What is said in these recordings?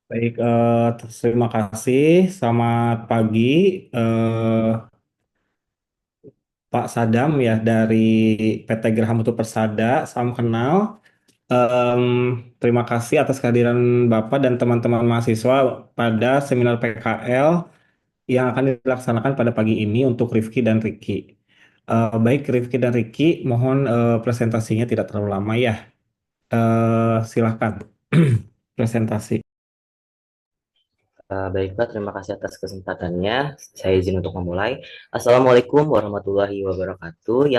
Baik, terima kasih. Selamat pagi, eh, Pak Sadam ya dari PT Graha Mutu Persada. Salam kenal. Em, Terima kasih atas kehadiran Bapak dan teman-teman mahasiswa pada seminar PKL yang akan dilaksanakan pada pagi ini untuk Rifki dan Riki. Baik, Rifki dan Riki, mohon presentasinya tidak terlalu lama ya. Silahkan presentasi. Baik Pak, terima kasih atas kesempatannya. Saya izin untuk memulai. Assalamualaikum warahmatullahi wabarakatuh.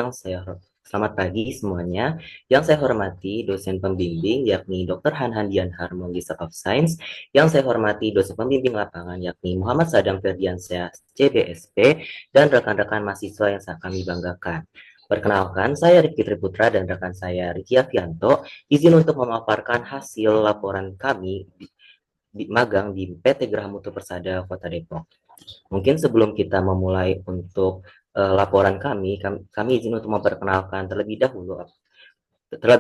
Selamat pagi semuanya. Yang saya hormati dosen pembimbing yakni Dr. Handian Harmon of Science. Yang saya hormati dosen pembimbing lapangan yakni Muhammad Sadam Ferdiansyah CBSP dan rekan-rekan mahasiswa yang sangat kami banggakan. Perkenalkan, saya Rifki Triputra dan rekan saya Riki Afianto. Izin untuk memaparkan hasil laporan kami di magang di PT Graha Mutu Persada Kota Depok. Mungkin sebelum kita memulai untuk laporan kami izin untuk memperkenalkan terlebih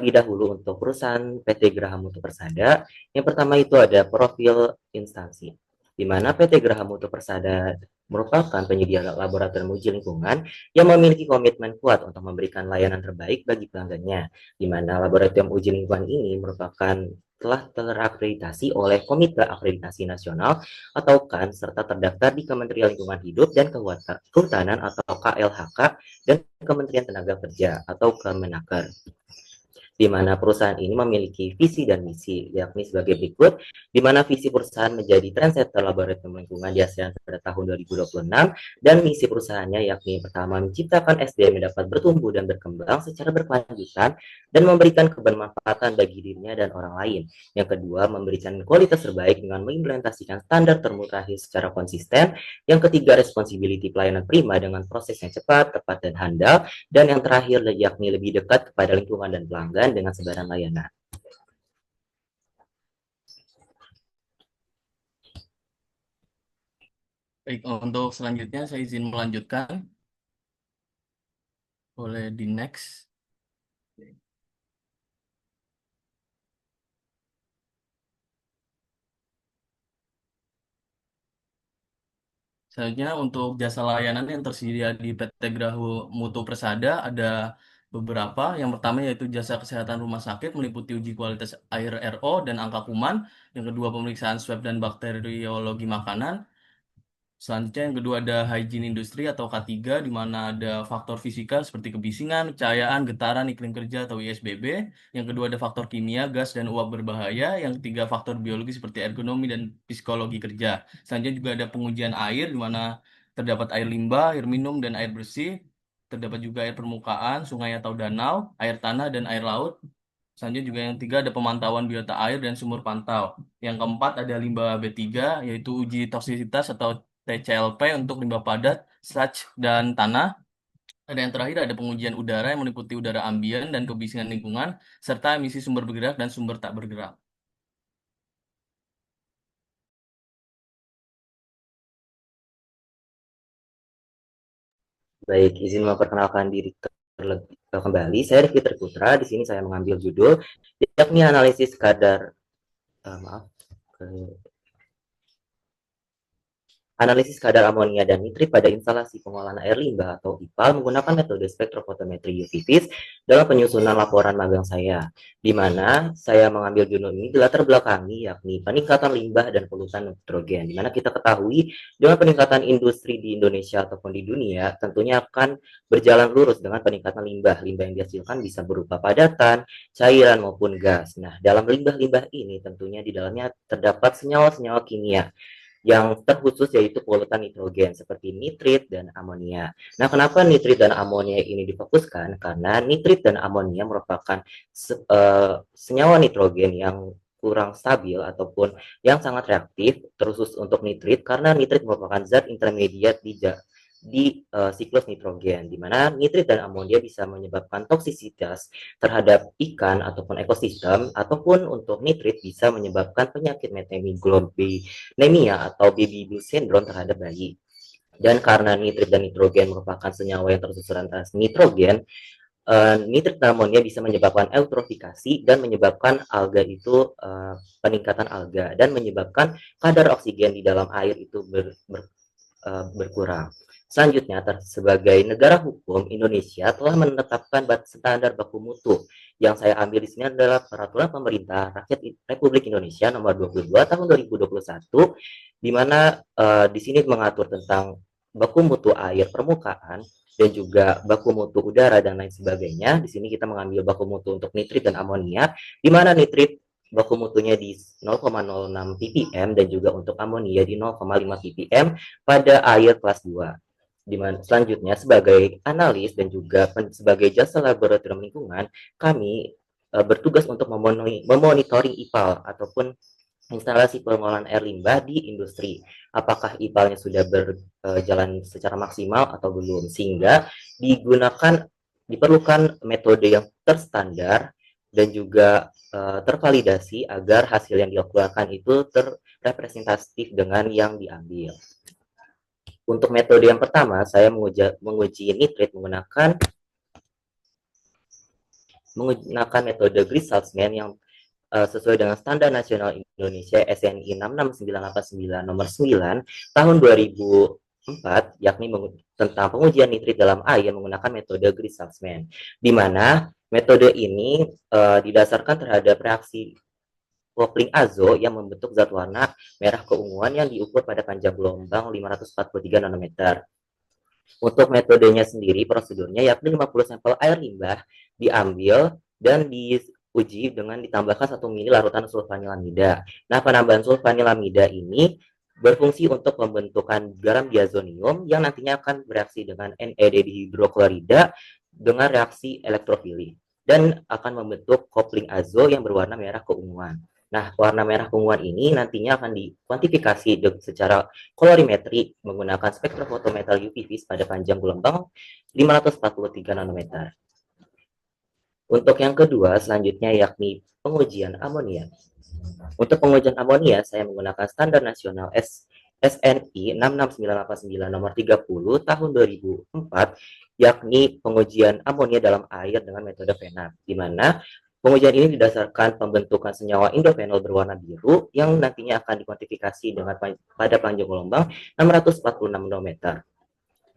dahulu untuk perusahaan PT Graha Mutu Persada. Yang pertama itu ada profil instansi, di mana PT Graha Mutu Persada merupakan penyedia laboratorium uji lingkungan yang memiliki komitmen kuat untuk memberikan layanan terbaik bagi pelanggannya, di mana laboratorium uji lingkungan ini merupakan telah terakreditasi oleh Komite Akreditasi Nasional atau KAN serta terdaftar di Kementerian Lingkungan Hidup dan Kehutanan atau KLHK dan Kementerian Tenaga Kerja atau Kemenaker, di mana perusahaan ini memiliki visi dan misi, yakni sebagai berikut, di mana visi perusahaan menjadi trendsetter laboratorium lingkungan di ASEAN pada tahun 2026, dan misi perusahaannya yakni pertama, menciptakan SDM yang dapat bertumbuh dan berkembang secara berkelanjutan dan memberikan kebermanfaatan bagi dirinya dan orang lain. Yang kedua, memberikan kualitas terbaik dengan mengimplementasikan standar termutakhir secara konsisten. Yang ketiga, responsibility pelayanan prima dengan proses yang cepat, tepat, dan handal. Dan yang terakhir yakni lebih dekat kepada lingkungan dan pelanggan dengan sebaran layanan. Baik, untuk selanjutnya saya izin melanjutkan. Boleh di next. Selanjutnya untuk jasa layanan yang tersedia di PT Graha Mutu Persada ada beberapa. Yang pertama yaitu jasa kesehatan rumah sakit meliputi uji kualitas air RO dan angka kuman. Yang kedua pemeriksaan swab dan bakteriologi makanan. Selanjutnya yang kedua ada hygiene industri atau K3 di mana ada faktor fisika seperti kebisingan, cahayaan, getaran, iklim kerja atau ISBB. Yang kedua ada faktor kimia, gas dan uap berbahaya. Yang ketiga faktor biologi seperti ergonomi dan psikologi kerja. Selanjutnya juga ada pengujian air di mana terdapat air limbah, air minum dan air bersih. Terdapat juga air permukaan, sungai atau danau, air tanah dan air laut. Selanjutnya juga yang ketiga ada pemantauan biota air dan sumur pantau. Yang keempat ada limbah B3 yaitu uji toksisitas atau TCLP untuk limbah padat, sludge, dan tanah. Ada yang terakhir ada pengujian udara yang meliputi udara ambien dan kebisingan lingkungan, serta emisi sumber bergerak dan sumber tak bergerak. Baik, izin memperkenalkan diri kembali. Saya Rifki Terputra. Di sini saya mengambil judul yakni analisis kadar maaf analisis kadar amonia dan nitrit pada instalasi pengolahan air limbah atau IPAL menggunakan metode spektrofotometri UV-Vis dalam penyusunan laporan magang saya, di mana saya mengambil judul ini di latar belakangi yakni peningkatan limbah dan polutan nitrogen, di mana kita ketahui dengan peningkatan industri di Indonesia ataupun di dunia tentunya akan berjalan lurus dengan peningkatan limbah. Limbah yang dihasilkan bisa berupa padatan, cairan maupun gas. Nah, dalam limbah-limbah ini tentunya di dalamnya terdapat senyawa-senyawa kimia yang terkhusus yaitu polutan nitrogen seperti nitrit dan amonia. Nah, kenapa nitrit dan amonia ini difokuskan? Karena nitrit dan amonia merupakan senyawa nitrogen yang kurang stabil ataupun yang sangat reaktif, terkhusus untuk nitrit karena nitrit merupakan zat intermediat di siklus nitrogen, di mana nitrit dan amonia bisa menyebabkan toksisitas terhadap ikan ataupun ekosistem, ataupun untuk nitrit bisa menyebabkan penyakit metemiglobinemia atau baby blue syndrome terhadap bayi. Dan karena nitrit dan nitrogen merupakan senyawa yang tersusun atas nitrogen, nitrit amonia bisa menyebabkan eutrofikasi dan menyebabkan alga itu peningkatan alga dan menyebabkan kadar oksigen di dalam air itu berkurang. Selanjutnya, sebagai negara hukum, Indonesia telah menetapkan standar baku mutu. Yang saya ambil di sini adalah Peraturan Pemerintah Rakyat Republik Indonesia Nomor 22 Tahun 2021, di mana di sini mengatur tentang baku mutu air permukaan dan juga baku mutu udara dan lain sebagainya. Di sini kita mengambil baku mutu untuk nitrit dan amonia, di mana nitrit baku mutunya di 0,06 ppm dan juga untuk amonia di 0,5 ppm pada air kelas 2. Dimana selanjutnya sebagai analis dan juga sebagai jasa laboratorium lingkungan, kami bertugas untuk memonitoring IPAL ataupun instalasi pengolahan air limbah di industri. Apakah IPAL-nya sudah berjalan secara maksimal atau belum, sehingga diperlukan metode yang terstandar dan juga tervalidasi agar hasil yang dikeluarkan itu terrepresentatif dengan yang diambil. Untuk metode yang pertama, saya menguji nitrit menggunakan metode Gris Salzman yang sesuai dengan Standar Nasional Indonesia SNI 66989 nomor 9 tahun 2004, yakni tentang pengujian nitrit dalam air menggunakan metode Gris Salzman, di mana metode ini didasarkan terhadap reaksi kopling azo yang membentuk zat warna merah keunguan yang diukur pada panjang gelombang 543 nanometer. Untuk metodenya sendiri, prosedurnya yakni 50 sampel air limbah diambil dan diuji dengan ditambahkan 1 mili larutan sulfanilamida. Nah, penambahan sulfanilamida ini berfungsi untuk pembentukan garam diazonium yang nantinya akan bereaksi dengan NAD dihidroklorida dengan reaksi elektrofili dan akan membentuk kopling azo yang berwarna merah keunguan. Nah, warna merah keunguan ini nantinya akan dikuantifikasi secara kolorimetri menggunakan spektrofotometer UV-Vis pada panjang gelombang 543 nanometer. Untuk yang kedua, selanjutnya yakni pengujian amonia. Untuk pengujian amonia, saya menggunakan Standar Nasional SNI 66989 nomor 30 tahun 2004, yakni pengujian amonia dalam air dengan metode FENAP, di mana pengujian ini didasarkan pembentukan senyawa indofenol berwarna biru yang nantinya akan dikuantifikasi pada panjang gelombang 646 nanometer.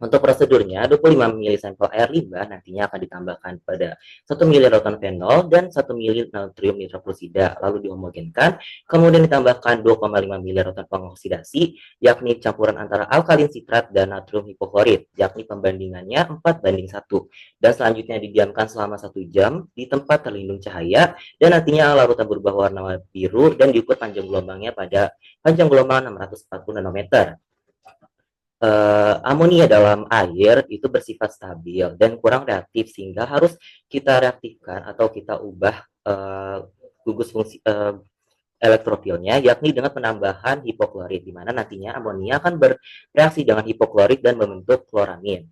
Untuk prosedurnya, 25 mili sampel air limbah nantinya akan ditambahkan pada 1 mili larutan fenol dan 1 mili natrium nitroklosida, lalu dihomogenkan, kemudian ditambahkan 2,5 mili larutan pengoksidasi, yakni campuran antara alkalin sitrat dan natrium hipoklorit, yakni pembandingannya 4:1, dan selanjutnya didiamkan selama 1 jam di tempat terlindung cahaya, dan nantinya larutan berubah warna biru dan diukur panjang gelombangnya pada panjang gelombang 640 nanometer. Amonia dalam air itu bersifat stabil dan kurang reaktif, sehingga harus kita reaktifkan atau kita ubah gugus fungsi elektrofilnya, yakni dengan penambahan hipoklorit, di mana nantinya amonia akan bereaksi dengan hipoklorit dan membentuk kloramin.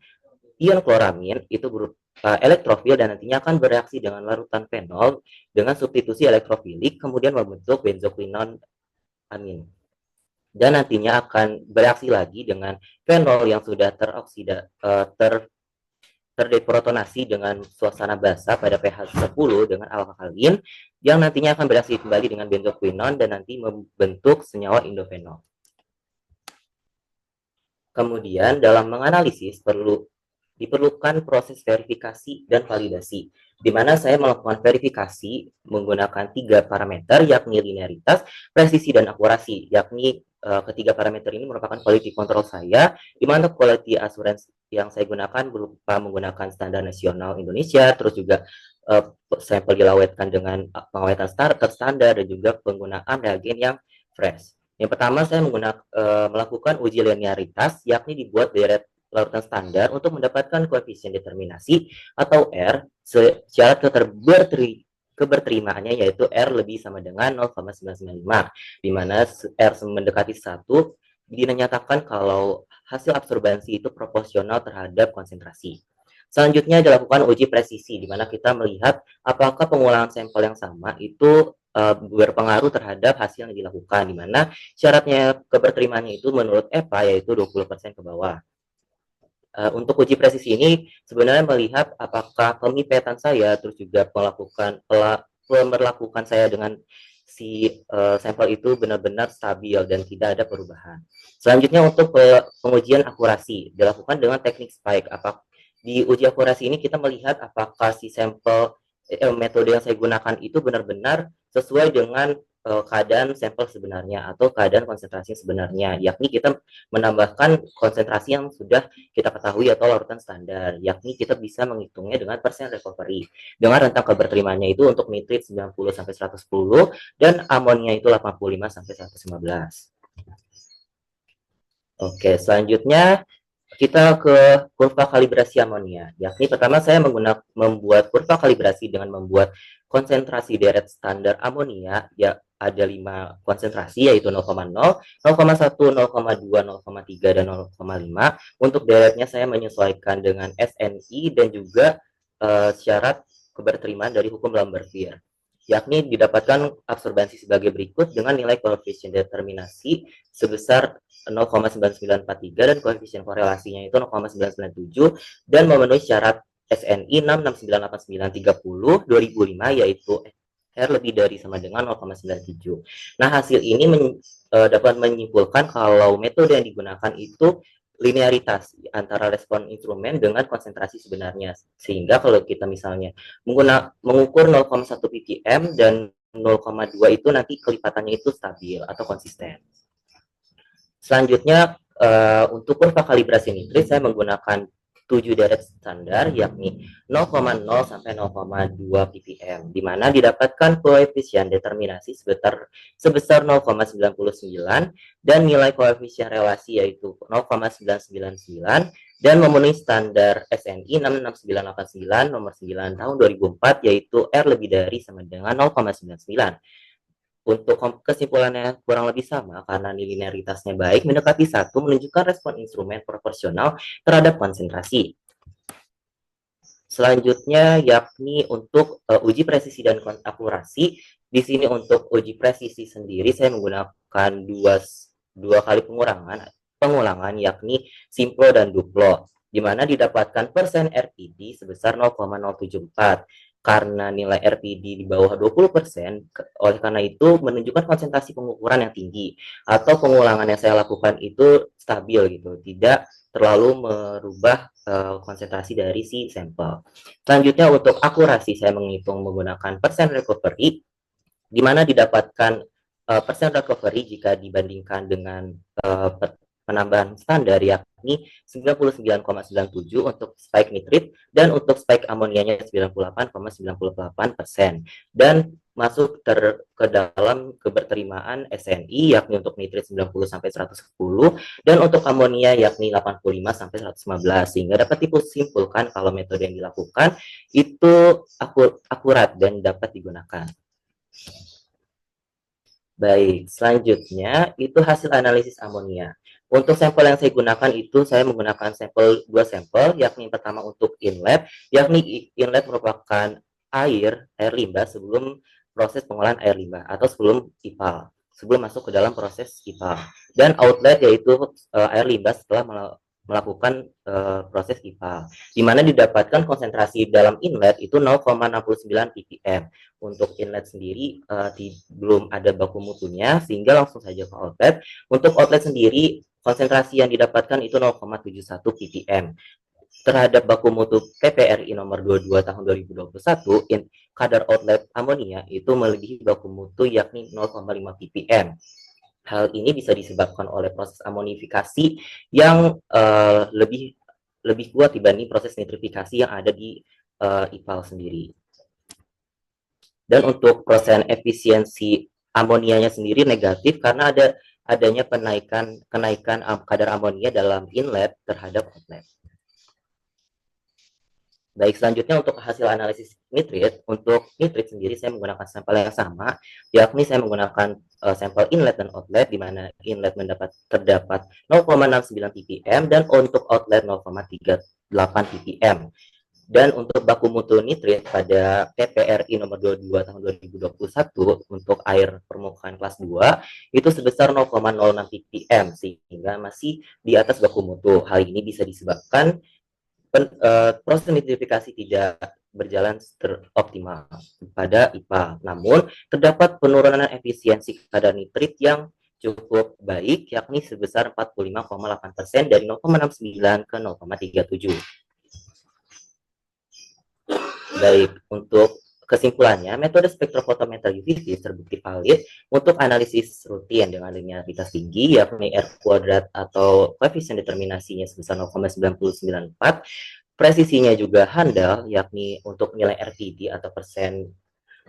Ion kloramin itu berupa elektrofil dan nantinya akan bereaksi dengan larutan fenol dengan substitusi elektrofilik, kemudian membentuk benzoquinon amin. Dan nantinya akan bereaksi lagi dengan fenol yang sudah terdeprotonasi dengan suasana basah pada pH 10 dengan alkalin, yang nantinya akan bereaksi kembali dengan benzoquinon dan nanti membentuk senyawa indofenol. Kemudian dalam menganalisis diperlukan proses verifikasi dan validasi, di mana saya melakukan verifikasi menggunakan 3 parameter, yakni linearitas, presisi, dan akurasi, yakni ketiga parameter ini merupakan quality control saya, di mana quality assurance yang saya gunakan berupa menggunakan Standar Nasional Indonesia, terus juga sampel dilawetkan dengan pengawetan terstandar dan juga penggunaan reagen yang fresh. Yang pertama, saya melakukan uji linearitas, yakni dibuat deret larutan standar untuk mendapatkan koefisien determinasi atau R syarat keberterimaannya, yaitu R lebih sama dengan 0,995, di mana R mendekati 1 dinyatakan kalau hasil absorbansi itu proporsional terhadap konsentrasi. Selanjutnya dilakukan uji presisi, di mana kita melihat apakah pengulangan sampel yang sama itu berpengaruh terhadap hasil yang dilakukan, di mana syaratnya keberterimaannya itu menurut EPA yaitu 20% ke bawah. Untuk uji presisi ini sebenarnya melihat apakah pemipetan saya terus juga pemberlakukan saya dengan si sampel itu benar-benar stabil dan tidak ada perubahan. Selanjutnya untuk pengujian akurasi dilakukan dengan teknik spike. Di uji akurasi ini kita melihat apakah si sampel metode yang saya gunakan itu benar-benar sesuai dengan keadaan sampel sebenarnya atau keadaan konsentrasi sebenarnya, yakni kita menambahkan konsentrasi yang sudah kita ketahui atau larutan standar, yakni kita bisa menghitungnya dengan persen recovery dengan rentang keberterimaannya itu untuk nitrit 90 sampai 110 dan amonia itu 85 sampai 115. Oke, selanjutnya kita ke kurva kalibrasi amonia, yakni pertama saya membuat kurva kalibrasi dengan membuat konsentrasi deret standar amonia, ya ada 5 konsentrasi yaitu 0,0, 0,1, 0,2, 0,3, dan 0,5. Untuk deretnya saya menyesuaikan dengan SNI dan juga syarat keberterimaan dari hukum Lambert-Beer, yakni didapatkan absorbansi sebagai berikut dengan nilai koefisien determinasi sebesar 0,9943 dan koefisien korelasinya itu 0,997 dan memenuhi syarat SNI 6698930 2005 yaitu R lebih dari sama dengan 0,97. Nah, hasil ini dapat menyimpulkan kalau metode yang digunakan itu linearitas antara respon instrumen dengan konsentrasi sebenarnya. Sehingga kalau kita misalnya mengukur 0,1 ppm dan 0,2 itu nanti kelipatannya itu stabil atau konsisten. Selanjutnya untuk kurva kalibrasi nitrit saya menggunakan 7 deret standar yakni 0,0 sampai 0,2 ppm, di mana didapatkan koefisien determinasi sebesar 0,99 dan nilai koefisien relasi yaitu 0,999 dan memenuhi standar SNI 66989 nomor 9 tahun 2004 yaitu R lebih dari sama dengan 0,99. Untuk kesimpulannya kurang lebih sama karena linearitasnya baik mendekati 1 menunjukkan respon instrumen proporsional terhadap konsentrasi. Selanjutnya yakni untuk uji presisi dan akurasi. Di sini untuk uji presisi sendiri saya menggunakan dua kali pengulangan yakni simplo dan duplo, di mana didapatkan persen RPD sebesar 0,074. Karena nilai RPD di bawah 20%, oleh karena itu menunjukkan konsentrasi pengukuran yang tinggi atau pengulangan yang saya lakukan itu stabil gitu, tidak terlalu merubah konsentrasi dari si sampel. Selanjutnya untuk akurasi saya menghitung menggunakan persen recovery, di mana didapatkan persen recovery jika dibandingkan dengan penambahan standar yakni 99,97 untuk spike nitrit dan untuk spike amonianya 98,98% dan masuk ke dalam keberterimaan SNI yakni untuk nitrit 90 sampai 110 dan untuk amonia yakni 85 sampai 115, sehingga dapat disimpulkan kalau metode yang dilakukan itu akurat dan dapat digunakan. Baik, selanjutnya itu hasil analisis amonia. Untuk sampel yang saya gunakan itu saya menggunakan dua sampel, yakni pertama untuk inlet, yakni inlet merupakan air limbah sebelum proses pengolahan air limbah atau sebelum IPAL, sebelum masuk ke dalam proses IPAL. Dan outlet yaitu air limbah setelah melakukan proses IPAL, di mana didapatkan konsentrasi dalam inlet itu 0,69 ppm. Untuk inlet sendiri belum ada baku mutunya, sehingga langsung saja ke outlet. Untuk outlet sendiri konsentrasi yang didapatkan itu 0,71 ppm. Terhadap baku mutu PPRI nomor 22 tahun 2021, kadar outlet amonia itu melebihi baku mutu yakni 0,5 ppm. Hal ini bisa disebabkan oleh proses amonifikasi yang lebih kuat dibanding proses nitrifikasi yang ada di IPAL sendiri. Dan untuk proses efisiensi amonianya sendiri negatif karena adanya kenaikan kadar amonia dalam inlet terhadap outlet. Baik, selanjutnya untuk hasil analisis nitrit. Untuk nitrit sendiri saya menggunakan sampel yang sama, yakni saya menggunakan sampel inlet dan outlet, di mana inlet terdapat 0,69 ppm dan untuk outlet 0,38 ppm. Dan untuk baku mutu nitrit pada PPRI nomor 22 tahun 2021 untuk air permukaan kelas 2 itu sebesar 0,06 ppm sehingga masih di atas baku mutu. Hal ini bisa disebabkan proses nitrifikasi tidak berjalan optimal pada IPA. Namun, terdapat penurunan efisiensi kadar nitrit yang cukup baik, yakni sebesar 45,8% dari 0,69 ke 0,37. Baik, untuk kesimpulannya, metode spektrofotometri UV terbukti valid untuk analisis rutin dengan linearitas tinggi, yakni R kuadrat atau koefisien determinasinya sebesar 0,9094. Presisinya juga handal, yakni untuk nilai RPD atau persen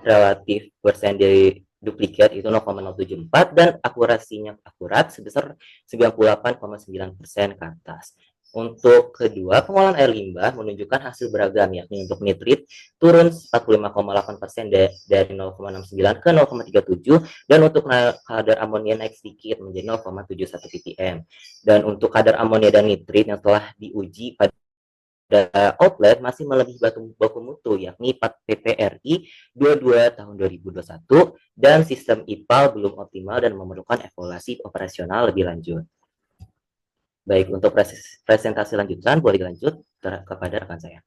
relatif persen dari duplikat itu 0,074 dan akurasinya akurat sebesar 98,9% ke atas. Untuk kedua, pengolahan air limbah menunjukkan hasil beragam, yakni untuk nitrit turun 45,8% dari 0,69 ke 0,37 dan untuk kadar amonia naik sedikit menjadi 0,71 ppm. Dan untuk kadar amonia dan nitrit yang telah diuji pada outlet masih melebihi baku mutu, yakni PPRI 22 tahun 2021 dan sistem IPAL belum optimal dan memerlukan evaluasi operasional lebih lanjut. Baik, untuk presentasi lanjutan boleh dilanjut kepada rekan saya.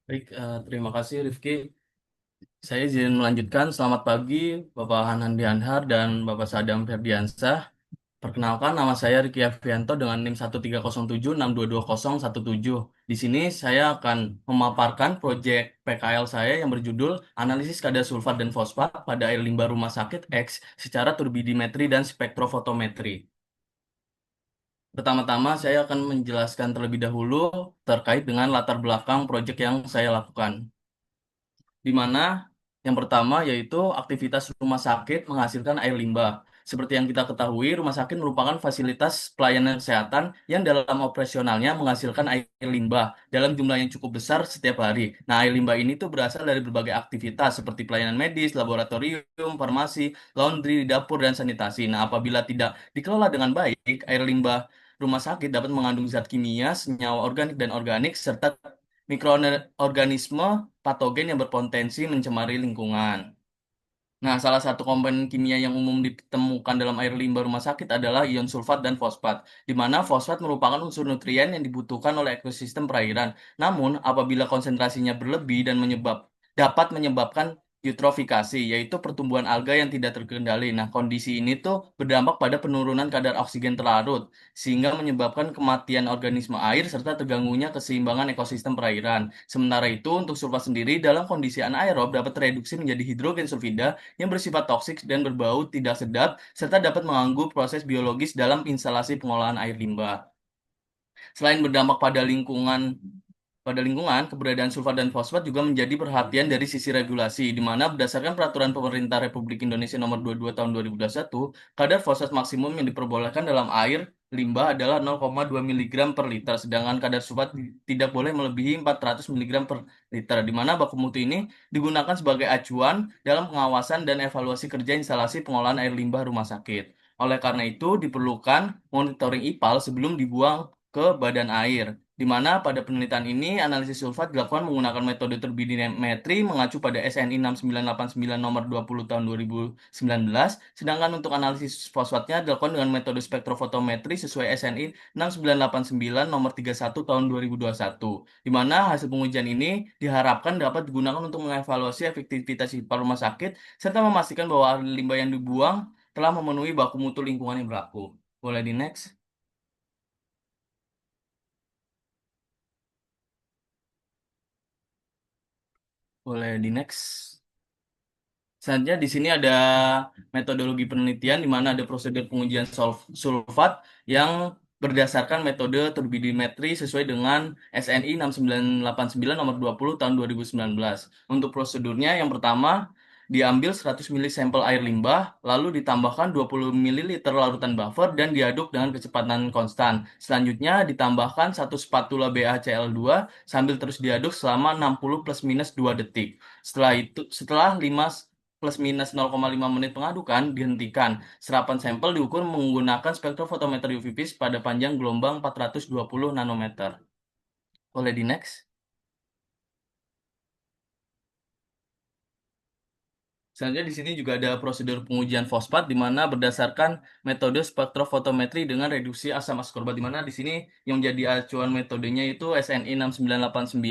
Baik, terima kasih Rifki. Saya izin melanjutkan. Selamat pagi Bapak Hanan Dianhar dan Bapak Sadam Ferdiansah. Perkenalkan, nama saya Riki Afianto dengan NIM 13076222017. Di sini saya akan memaparkan proyek PKL saya yang berjudul Analisis Kadar Sulfat dan Fosfat pada Air Limbah Rumah Sakit X secara turbidimetri dan spektrofotometri. Pertama-tama saya akan menjelaskan terlebih dahulu terkait dengan latar belakang proyek yang saya lakukan. Di mana yang pertama yaitu aktivitas rumah sakit menghasilkan air limbah. Seperti yang kita ketahui, rumah sakit merupakan fasilitas pelayanan kesehatan yang dalam operasionalnya menghasilkan air limbah dalam jumlah yang cukup besar setiap hari. Nah, air limbah ini tuh berasal dari berbagai aktivitas seperti pelayanan medis, laboratorium, farmasi, laundry, dapur, dan sanitasi. Nah, apabila tidak dikelola dengan baik, air limbah rumah sakit dapat mengandung zat kimia, senyawa organik dan organik, serta mikroorganisme patogen yang berpotensi mencemari lingkungan. Nah, salah satu komponen kimia yang umum ditemukan dalam air limbah rumah sakit adalah ion sulfat dan fosfat, di mana fosfat merupakan unsur nutrien yang dibutuhkan oleh ekosistem perairan. Namun, apabila konsentrasinya berlebih dan dapat menyebabkan eutrofikasi, yaitu pertumbuhan alga yang tidak terkendali. Nah, kondisi ini tuh berdampak pada penurunan kadar oksigen terlarut, sehingga menyebabkan kematian organisme air serta terganggunya keseimbangan ekosistem perairan. Sementara itu, untuk sulfat sendiri dalam kondisi anaerob dapat tereduksi menjadi hidrogen sulfida yang bersifat toksik dan berbau tidak sedap, serta dapat mengganggu proses biologis dalam instalasi pengolahan air limbah. Selain berdampak pada lingkungan, keberadaan sulfat dan fosfat juga menjadi perhatian dari sisi regulasi, di mana berdasarkan Peraturan Pemerintah Republik Indonesia Nomor 22 Tahun 2021, kadar fosfat maksimum yang diperbolehkan dalam air limbah adalah 0,2 mg per liter, sedangkan kadar sulfat tidak boleh melebihi 400 mg per liter, di mana baku mutu ini digunakan sebagai acuan dalam pengawasan dan evaluasi kerja instalasi pengolahan air limbah rumah sakit. Oleh karena itu, diperlukan monitoring IPAL sebelum dibuang ke badan air, di mana pada penelitian ini analisis sulfat dilakukan menggunakan metode turbidimetri mengacu pada SNI 6989 nomor 20 tahun 2019, sedangkan untuk analisis fosfatnya dilakukan dengan metode spektrofotometri sesuai SNI 6989 nomor 31 tahun 2021, di mana hasil pengujian ini diharapkan dapat digunakan untuk mengevaluasi efektivitas IPA rumah sakit serta memastikan bahwa air limbah yang dibuang telah memenuhi baku mutu lingkungan yang berlaku. Boleh di next? Boleh di next. Selanjutnya di sini ada metodologi penelitian di mana ada prosedur pengujian sulfat yang berdasarkan metode turbidimetri sesuai dengan SNI 6989 nomor 20 tahun 2019. Untuk prosedurnya yang pertama diambil 100 ml sampel air limbah lalu ditambahkan 20 ml larutan buffer dan diaduk dengan kecepatan konstan. Selanjutnya ditambahkan 1 spatula BaCl2 sambil terus diaduk selama 60 plus minus 2 detik. Setelah 5 plus minus 0,5 menit pengadukan, dihentikan. Serapan sampel diukur menggunakan spektrofotometer UV pada panjang gelombang 420 nanometer. Boleh di next. Selanjutnya di sini juga ada prosedur pengujian fosfat di mana berdasarkan metode spektrofotometri dengan reduksi asam askorbat di mana di sini yang menjadi acuan metodenya itu SNI 6989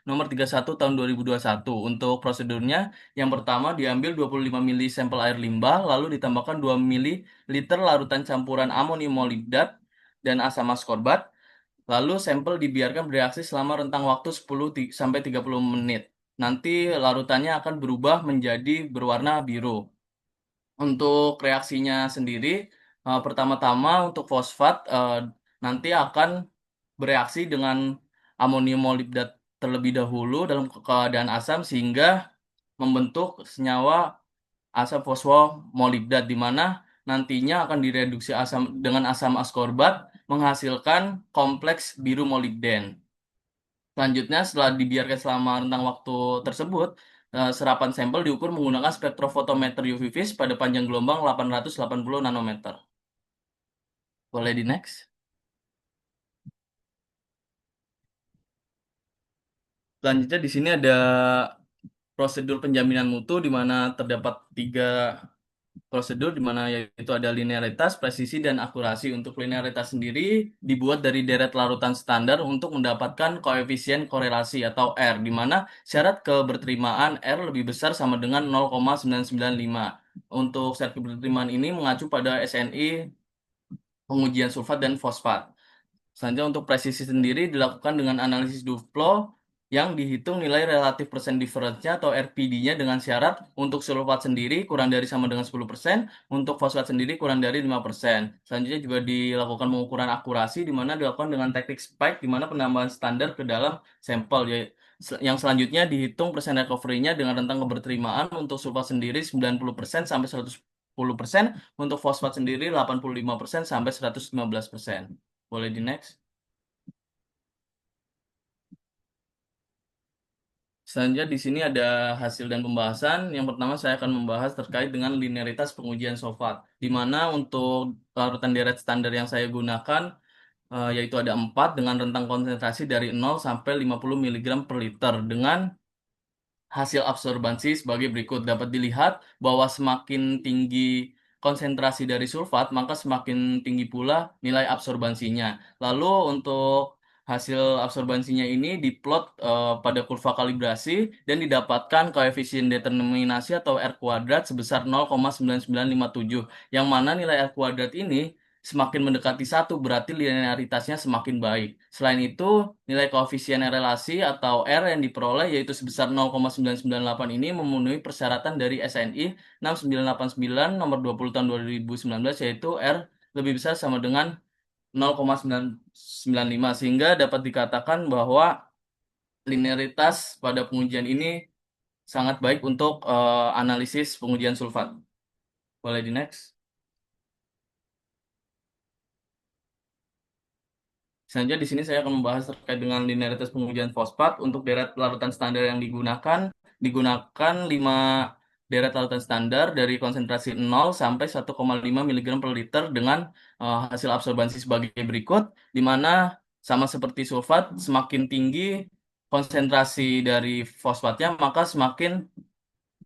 nomor 31 tahun 2021. Untuk prosedurnya yang pertama diambil 25 mili sampel air limbah lalu ditambahkan 2 mili liter larutan campuran amonium molibdat dan asam askorbat. Lalu sampel dibiarkan bereaksi selama rentang waktu 10 sampai 30 menit. Nanti larutannya akan berubah menjadi berwarna biru. Untuk reaksinya sendiri, pertama-tama untuk fosfat nanti akan bereaksi dengan amonium molibdat terlebih dahulu dalam keadaan asam sehingga membentuk senyawa asam fosfomolibdat di mana nantinya akan direduksi asam dengan asam askorbat menghasilkan kompleks biru molibden. Selanjutnya, setelah dibiarkan selama rentang waktu tersebut, serapan sampel diukur menggunakan spektrofotometer UV vis pada panjang gelombang 880 nanometer. Boleh di next. Selanjutnya di sini ada prosedur penjaminan mutu di mana terdapat 3 prosedur di mana yaitu ada linearitas, presisi, dan akurasi. Untuk linearitas sendiri dibuat dari deret larutan standar untuk mendapatkan koefisien korelasi atau R, di mana syarat keberterimaan R lebih besar sama dengan 0,995. Untuk syarat keberterimaan ini mengacu pada SNI pengujian sulfat dan fosfat. Selanjutnya untuk presisi sendiri dilakukan dengan analisis Duflo yang dihitung nilai relatif persen difference-nya atau RPD-nya dengan syarat untuk sulfat sendiri kurang dari sama dengan 10%, untuk fosfat sendiri kurang dari 5%. Selanjutnya juga dilakukan pengukuran akurasi di mana dilakukan dengan teknik spike di mana penambahan standar ke dalam sampel. Yang selanjutnya dihitung persen recovery-nya dengan rentang keberterimaan untuk sulfat sendiri 90% sampai 110%, untuk fosfat sendiri 85% sampai 115%. Boleh di next. Selanjutnya di sini ada hasil dan pembahasan. Yang pertama saya akan membahas terkait dengan linearitas pengujian sulfat. Di mana untuk larutan deret standar yang saya gunakan yaitu ada 4 dengan rentang konsentrasi dari 0 sampai 50 mg per liter dengan hasil absorbansi sebagai berikut. Dapat dilihat bahwa semakin tinggi konsentrasi dari sulfat, maka semakin tinggi pula nilai absorbansinya. Lalu untuk hasil absorbansinya ini diplot pada kurva kalibrasi dan didapatkan koefisien determinasi atau R kuadrat sebesar 0,9957. Yang mana nilai R kuadrat ini semakin mendekati 1 berarti linearitasnya semakin baik. Selain itu, nilai koefisien relasi atau R yang diperoleh yaitu sebesar 0,998 ini memenuhi persyaratan dari SNI 6989 nomor 20 tahun 2019 yaitu R lebih besar sama dengan 0,995 sehingga dapat dikatakan bahwa linearitas pada pengujian ini sangat baik untuk analisis pengujian sulfat. Boleh di next. Selanjutnya di sini saya akan membahas terkait dengan linearitas pengujian fosfat untuk deret larutan standar yang digunakan 5 deret larutan standar dari konsentrasi 0 sampai 1,5 mg per liter dengan hasil absorbansi sebagai berikut, di mana sama seperti sulfat, semakin tinggi konsentrasi dari fosfatnya, maka semakin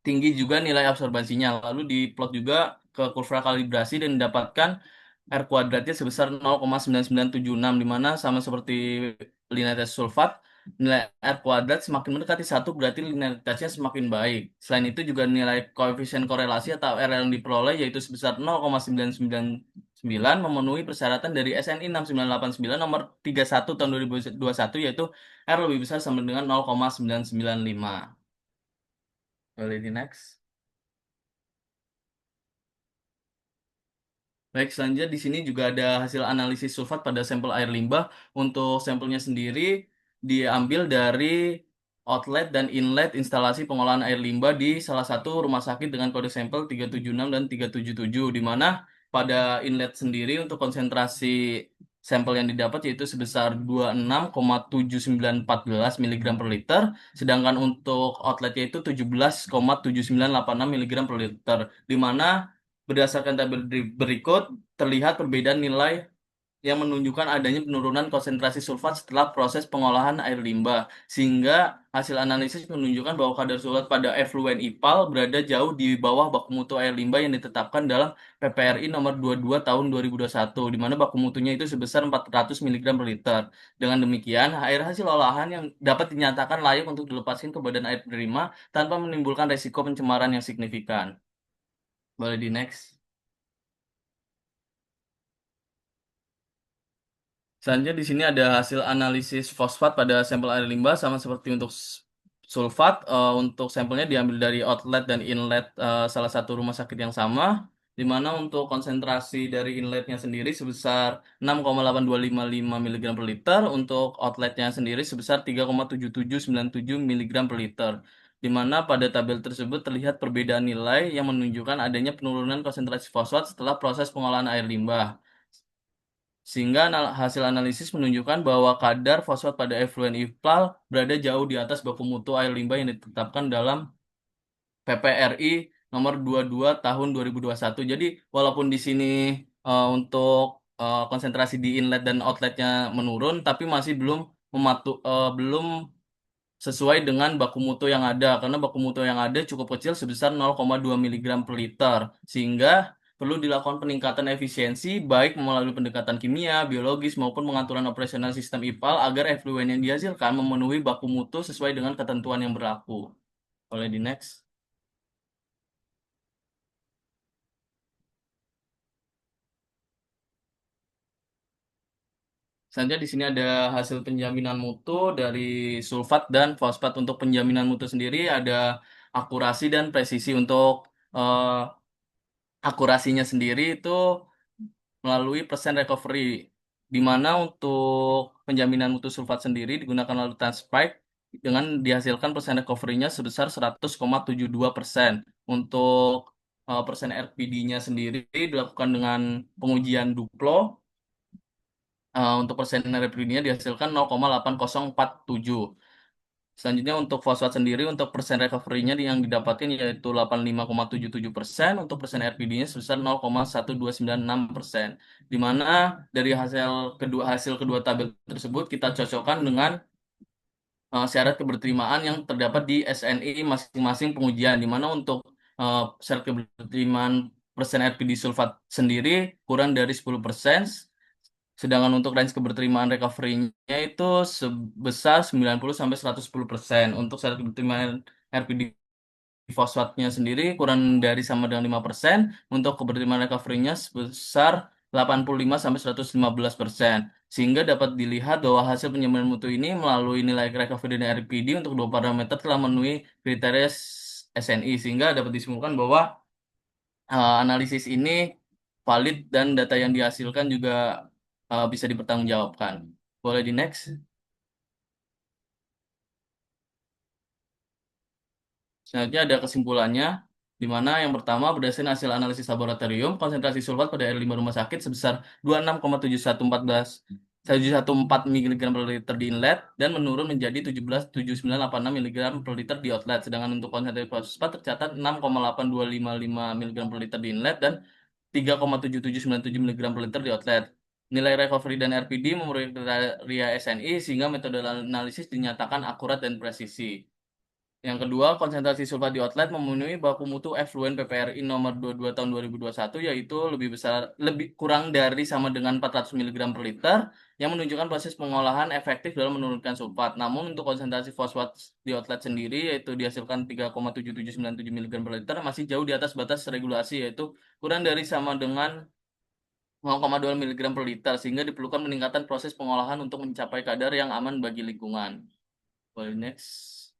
tinggi juga nilai absorbansinya. Lalu diplot juga ke kurva kalibrasi dan didapatkan R kuadratnya sebesar 0,9976 di mana sama seperti linearitas sulfat, nilai R kuadrat semakin mendekati 1 berarti linearitasnya semakin baik. Selain itu juga nilai koefisien korelasi atau R yang diperoleh yaitu sebesar 0,999 memenuhi persyaratan dari SNI 6989 nomor 31 tahun 2021 yaitu R lebih besar sama dengan 0,995. Boleh di next. Baik, selanjutnya di sini juga ada hasil analisis sulfat pada sampel air limbah. Untuk sampelnya sendiri diambil dari outlet dan inlet instalasi pengolahan air limbah di salah satu rumah sakit dengan kode sampel 376 dan 377, di mana pada inlet sendiri untuk konsentrasi sampel yang didapat yaitu sebesar 26,7914 mg per liter, sedangkan untuk outletnya itu 17,7986 mg per liter, di mana berdasarkan tabel berikut, terlihat perbedaan nilai yang menunjukkan adanya penurunan konsentrasi sulfat setelah proses pengolahan air limbah. Sehingga hasil analisis menunjukkan bahwa kadar sulfat pada efluen IPAL berada jauh di bawah baku mutu air limbah yang ditetapkan dalam PPRI nomor 22 tahun 2021, di mana baku mutunya itu sebesar 400 mg per liter. Dengan demikian, air hasil olahan yang dapat dinyatakan layak untuk dilepaskan ke badan air penerima tanpa menimbulkan resiko pencemaran yang signifikan. Boleh di next. Selanjutnya di sini ada hasil analisis fosfat pada sampel air limbah sama seperti untuk sulfat. Untuk sampelnya diambil dari outlet dan inlet salah satu rumah sakit yang sama, di mana untuk konsentrasi dari inletnya sendiri sebesar 6,8255 mg per liter, untuk outletnya sendiri sebesar 3,7797 mg per liter. Di mana pada tabel tersebut terlihat perbedaan nilai yang menunjukkan adanya penurunan konsentrasi fosfat setelah proses pengolahan air limbah. Sehingga hasil analisis menunjukkan bahwa kadar fosfat pada efluen IPAL berada jauh di atas baku mutu air limbah yang ditetapkan dalam PPRI nomor 22 tahun 2021. Jadi walaupun di sini untuk konsentrasi di inlet dan outletnya menurun, tapi masih belum sesuai dengan baku mutu yang ada, karena baku mutu yang ada cukup kecil sebesar 0,2 mg per liter, sehingga perlu dilakukan peningkatan efisiensi baik melalui pendekatan kimia, biologis maupun pengaturan operasional sistem IPAL agar efluen yang dihasilkan memenuhi baku mutu sesuai dengan ketentuan yang berlaku. Boleh di next. Selanjutnya di sini ada hasil penjaminan mutu dari sulfat dan fosfat. Untuk penjaminan mutu sendiri ada akurasi dan presisi. Untuk eh, akurasinya sendiri itu melalui persen recovery, di mana untuk penjaminan mutu sulfat sendiri digunakan larutan Sprite dengan dihasilkan persen recovery-nya sebesar 100,72%. Untuk persen RPD-nya sendiri dilakukan dengan pengujian Duplo. Untuk persen RPD-nya dihasilkan 0,8047. Selanjutnya untuk fosfat sendiri, untuk persen recovery-nya yang didapatkan yaitu 85,77%, untuk persen RPD-nya sebesar 0,1296%. Di mana dari hasil kedua tabel tersebut kita cocokkan dengan syarat keberterimaan yang terdapat di SNI masing-masing pengujian, di mana untuk syarat keberterimaan persen RPD sulfat sendiri kurang dari 10%. Sedangkan untuk range keberterimaan recovery-nya itu sebesar 90 sampai 110%. Untuk syarat keberterimaan RPD fosfatnya sendiri kurang dari sama dengan 5%. Untuk keberterimaan recovery-nya sebesar 85 sampai 115%. Sehingga dapat dilihat bahwa hasil penjaminan mutu ini melalui nilai recovery dan RPD untuk dua parameter telah memenuhi kriteria SNI, sehingga dapat disimpulkan bahwa analisis ini valid dan data yang dihasilkan juga bisa dipertanggungjawabkan. Boleh di next. Selanjutnya ada kesimpulannya, di mana yang pertama berdasarkan hasil analisis laboratorium, konsentrasi sulfat pada air limbah rumah sakit sebesar 26,7114 mg per liter di inlet dan menurun menjadi 17,7986 mg per liter di outlet. Sedangkan untuk konsentrasi fosfat tercatat 6,8255 mg per liter di inlet dan 3,7797 mg per liter di outlet. Nilai recovery dan RPD memenuhi kriteria SNI sehingga metode analisis dinyatakan akurat dan presisi. Yang kedua, konsentrasi sulfat di outlet memenuhi baku mutu efluen PPRI nomor 22 tahun 2021, yaitu lebih kurang dari sama dengan 400 mg per liter, yang menunjukkan proses pengolahan efektif dalam menurunkan sulfat. Namun untuk konsentrasi fosfat di outlet sendiri yaitu dihasilkan 3,7797 mg per liter masih jauh di atas batas regulasi, yaitu kurang dari sama dengan 0,2 mg per liter, sehingga diperlukan peningkatan proses pengolahan untuk mencapai kadar yang aman bagi lingkungan. Boleh next.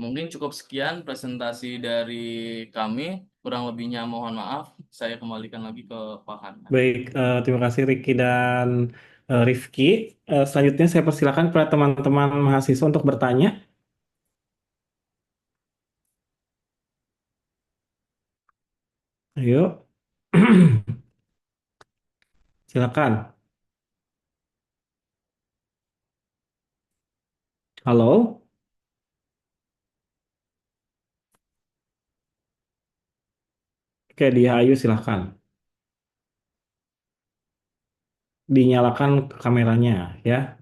Mungkin cukup sekian presentasi dari kami. Kurang lebihnya mohon maaf. Saya kembalikan lagi ke Pak Hana. Baik, terima kasih Ricky dan Rifki. Selanjutnya saya persilakan kepada teman-teman mahasiswa untuk bertanya. Ayo, silakan. Halo, oke dia Ayu silakan. dinyalakan kameranya ya.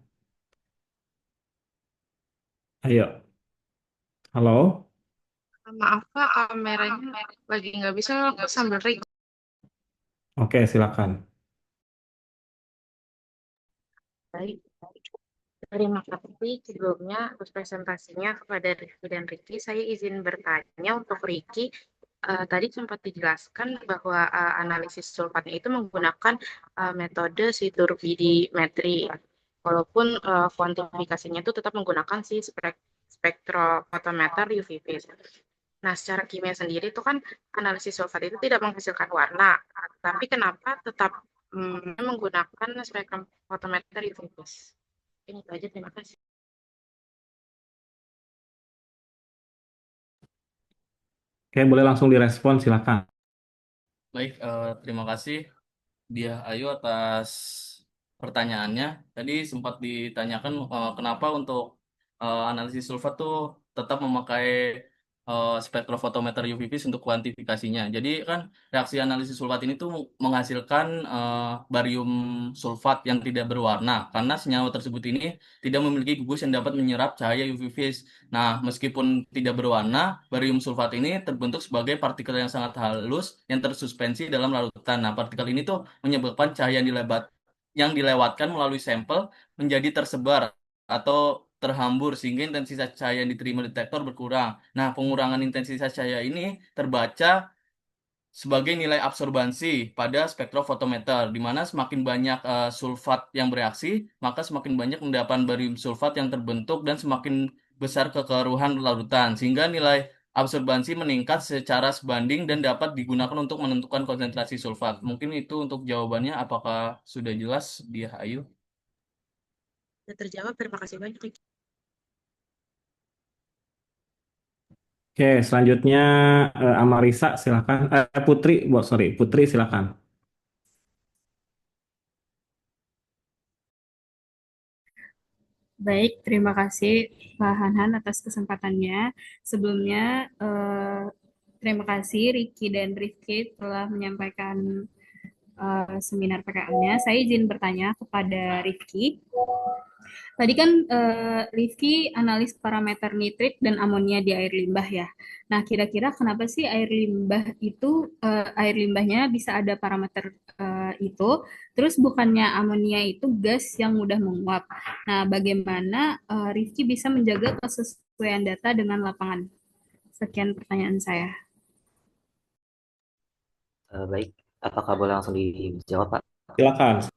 Ayo, halo. Maaf Pak, kameranya lagi nggak bisa aku sambil record. Oke, silakan. Baik, terima kasih sebelumnya atas presentasinya kepada Rifki dan Riki. Saya izin bertanya untuk Riki. Tadi sempat dijelaskan bahwa analisis sulfatnya itu menggunakan metode siturbidimetri. Walaupun kuantifikasinya itu tetap menggunakan si spektrofotometer UV vis. Nah, secara kimia sendiri itu kan analisis sulfat itu tidak menghasilkan warna, tapi kenapa tetap menggunakan spektrofotometer UV vis? Ini itu aja, terima kasih. Oke, boleh langsung direspon, silakan. Baik, terima kasih Dia Ayu atas pertanyaannya. Tadi sempat ditanyakan kenapa untuk analisis sulfat tuh tetap memakai spektrofotometer UV-vis untuk kuantifikasinya. Jadi kan reaksi analisis sulfat ini tuh menghasilkan barium sulfat yang tidak berwarna karena senyawa tersebut ini tidak memiliki gugus yang dapat menyerap cahaya UV-vis. Nah, meskipun tidak berwarna, barium sulfat ini terbentuk sebagai partikel yang sangat halus yang tersuspensi dalam larutan. Nah, partikel ini tuh menyebabkan cahaya yang dilewatkan melalui sampel menjadi tersebar atau terhambur sehingga intensitas cahaya yang diterima detektor berkurang. Nah, pengurangan intensitas cahaya ini terbaca sebagai nilai absorbansi pada spektrofotometer, di mana semakin banyak sulfat yang bereaksi, maka semakin banyak endapan barium sulfat yang terbentuk dan semakin besar kekeruhan larutan, sehingga nilai absorbansi meningkat secara sebanding dan dapat digunakan untuk menentukan konsentrasi sulfat. Mungkin itu untuk jawabannya, apakah sudah jelas, Dia Ayu? Sudah terjawab, terima kasih banyak. Oke, selanjutnya Amarisa, silakan. Putri, sorry, Putri, silakan. Baik, terima kasih Pak Hanhan atas kesempatannya. Sebelumnya, terima kasih Riki dan Rifki telah menyampaikan seminar PKL-nya. Saya izin bertanya kepada Rifki. Tadi kan Rifki analis parameter nitrit dan amonia di air limbah ya. Nah, kira-kira kenapa sih air limbah itu air limbahnya bisa ada parameter itu? Terus bukannya amonia itu gas yang mudah menguap. Nah, bagaimana Rifki bisa menjaga kesesuaian data dengan lapangan? Sekian pertanyaan saya. Baik, apakah boleh langsung dijawab, Pak? Silakan.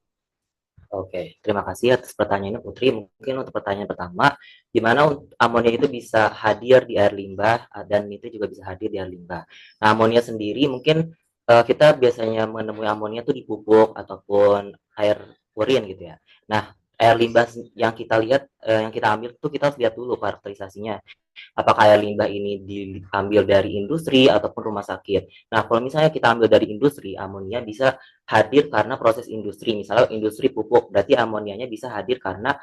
Oke, terima kasih atas pertanyaannya Putri. Mungkin untuk pertanyaan pertama, di mana amonia itu bisa hadir di air limbah dan nitrit juga bisa hadir di air limbah. Nah, amonia sendiri mungkin kita biasanya menemui amonia itu di pupuk ataupun air urin gitu ya. Nah, air limbah yang kita lihat, yang kita ambil itu kita harus lihat dulu karakterisasinya. Apakah air limbah ini diambil dari industri ataupun rumah sakit. Nah, kalau misalnya kita ambil dari industri, amonia bisa hadir karena proses industri. Misalnya industri pupuk, berarti amonianya bisa hadir karena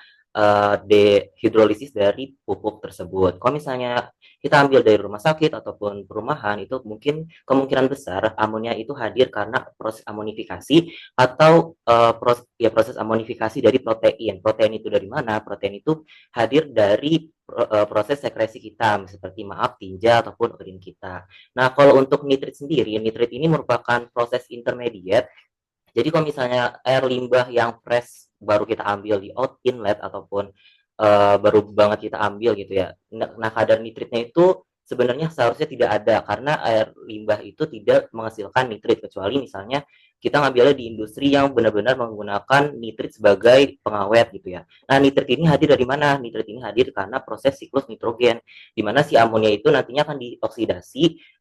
dehidrolisis dari pupuk tersebut. Kalau misalnya kita ambil dari rumah sakit ataupun perumahan, itu mungkin kemungkinan besar amonia itu hadir karena proses amonifikasi atau proses amonifikasi dari protein. Protein itu dari mana? Protein itu hadir dari proses sekresi kita, seperti tinja ataupun urin kita. Nah, kalau untuk nitrit sendiri, nitrit ini merupakan proses intermediate. Jadi kalau misalnya air limbah yang fresh baru kita ambil di inlet ataupun baru banget kita ambil gitu ya. Nah, kadar nitritnya itu sebenarnya seharusnya tidak ada karena air limbah itu tidak menghasilkan nitrit kecuali misalnya kita ngambilnya di industri yang benar-benar menggunakan nitrit sebagai pengawet gitu ya. Nah, nitrit ini hadir dari mana? Nitrit ini hadir karena proses siklus nitrogen, di mana si amonia itu nantinya akan dioksidasi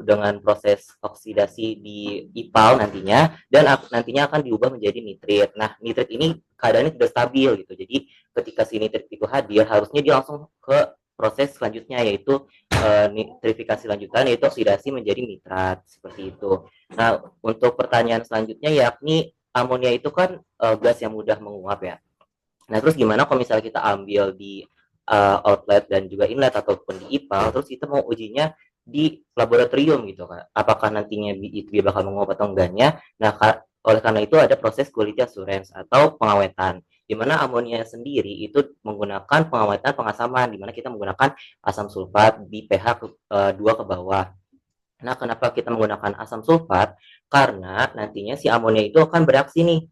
dengan proses oksidasi di IPAL nantinya, dan nantinya akan diubah menjadi nitrit. Nah, nitrit ini keadaannya tidak stabil gitu. Jadi ketika si nitrit itu hadir, harusnya dia langsung ke proses selanjutnya, yaitu nitrifikasi lanjutan, yaitu oksidasi menjadi nitrat, seperti itu. Nah, untuk pertanyaan selanjutnya, yakni amonia itu kan gas yang mudah menguap ya. Nah, terus gimana kalau misalnya kita ambil di outlet dan juga inlet ataupun di IPAL, terus kita mau ujinya di laboratorium gitu kan? Apakah nantinya itu dia bakal menguap atau enggaknya? Nah, Oleh karena itu ada proses quality assurance atau pengawetan, di mana amonia sendiri itu menggunakan pengawetan pengasaman, di mana kita menggunakan asam sulfat di pH 2 ke bawah. Nah, kenapa kita menggunakan asam sulfat? Karena nantinya si amonia itu akan bereaksi nih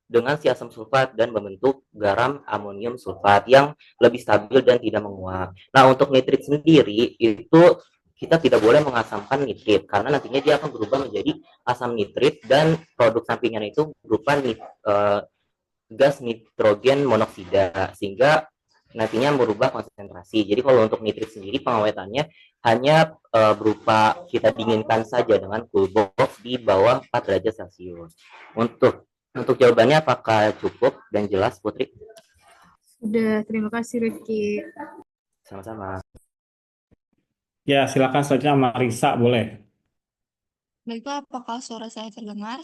dengan si asam sulfat dan membentuk garam amonium sulfat yang lebih stabil dan tidak menguap. Nah, untuk nitrit sendiri itu kita tidak boleh mengasamkan nitrit karena nantinya dia akan berubah menjadi asam nitrit dan produk sampingan itu berupa gas nitrogen monoksida sehingga nantinya merubah konsentrasi. Jadi kalau untuk nitrit sendiri pengawetannya hanya berupa kita dinginkan saja dengan cool box di bawah 4 derajat Celcius. Untuk jawabannya apakah cukup dan jelas, Putri? Sudah, terima kasih Rifki. Sama-sama. Ya, silakan selanjutnya Marisa, boleh. Baiklah, apakah suara saya terdengar?